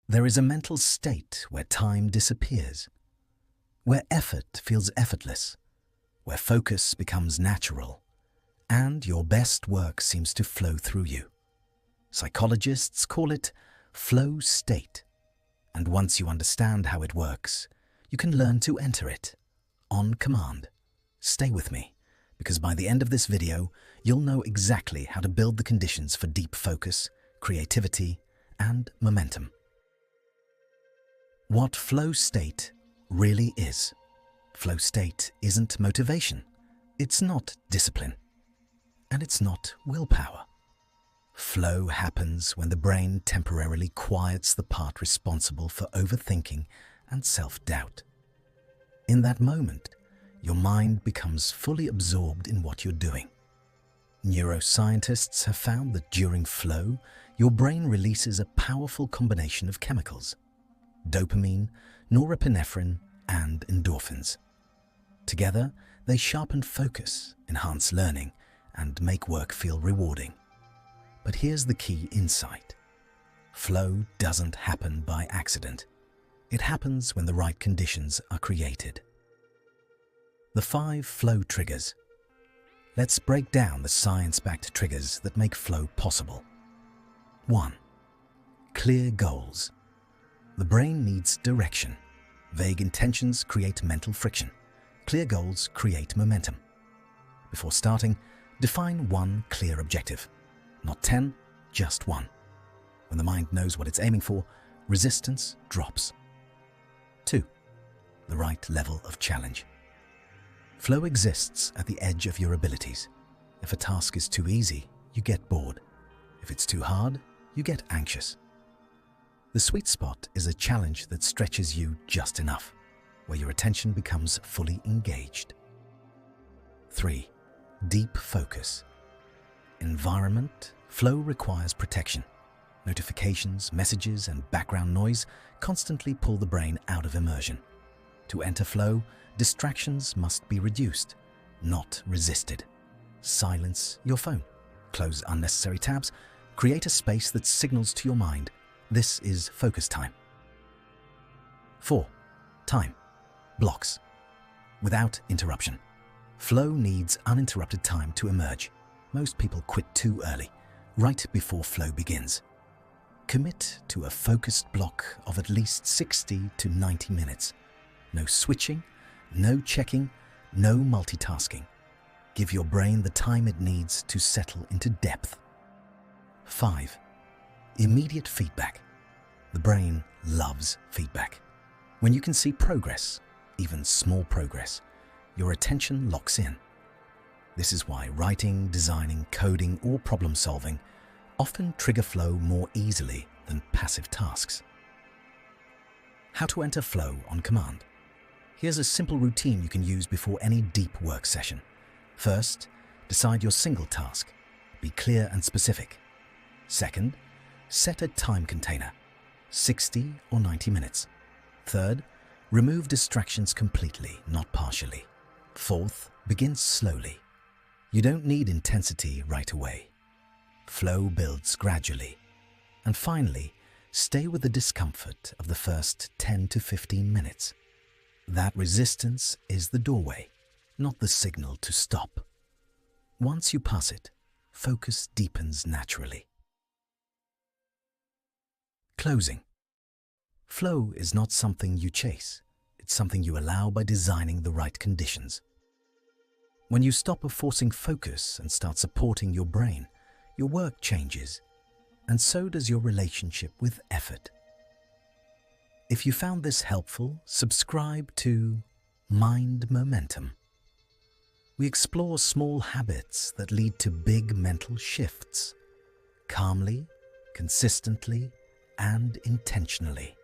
There is a mental state where time disappears, where effort feels effortless, where focus becomes natural, and your best work seems to flow through you. Psychologists call it flow state, and once you understand how it works, you can learn to enter it on command. Stay with me, because by the end of this video, you'll know exactly how to build the conditions for deep focus, creativity, and momentum. What flow state really is. Flow state isn't motivation, it's not discipline, and it's not willpower. Flow happens when the brain temporarily quiets the part responsible for overthinking and self-doubt. In that moment, your mind becomes fully absorbed in what you're doing. Neuroscientists have found that during flow, your brain releases a powerful combination of chemicals: dopamine, norepinephrine, and endorphins. Together, they sharpen focus, enhance learning, and make work feel rewarding. But here's the key insight. Flow doesn't happen by accident. It happens when the right conditions are created. The 5 flow triggers. Let's break down the science-backed triggers that make flow possible. 1. Clear goals. The brain needs direction. Vague intentions create mental friction. Clear goals create momentum. Before starting, define one clear objective. Not 10, just one. When the mind knows what it's aiming for, resistance drops. 2. The right level of challenge. Flow exists at the edge of your abilities. If a task is too easy, you get bored. If it's too hard, you get anxious. The sweet spot is a challenge that stretches you just enough, where your attention becomes fully engaged. 3. Deep focus. Environment. Flow requires protection. Notifications, messages, and background noise constantly pull the brain out of immersion. To enter flow, distractions must be reduced, not resisted. Silence your phone. Close unnecessary tabs. Create a space that signals to your mind, this is focus time. 4. Time. Blocks. Without interruption. Flow needs uninterrupted time to emerge. Most people quit too early, right before flow begins. Commit to a focused block of at least 60 to 90 minutes. No switching, no checking, no multitasking. Give your brain the time it needs to settle into depth. 5. Immediate feedback. The brain loves feedback. When you can see progress, even small progress, your attention locks in. This is why writing, designing, coding, or problem solving often trigger flow more easily than passive tasks. How to enter flow on command. Here's a simple routine you can use before any deep work session. First, decide your single task. Be clear and specific. Second, set a time container, 60 or 90 minutes. Third, remove distractions completely, not partially. Fourth, begin slowly. You don't need intensity right away. Flow builds gradually. And finally, stay with the discomfort of the first 10 to 15 minutes. That resistance is the doorway, not the signal to stop. Once you pass it, focus deepens naturally. Closing. Flow is not something you chase. It's something you allow by designing the right conditions. When you stop forcing focus and start supporting your brain, your work changes, and so does your relationship with effort. If you found this helpful, subscribe to Mind Momentum. We explore small habits that lead to big mental shifts, calmly, consistently, and intentionally.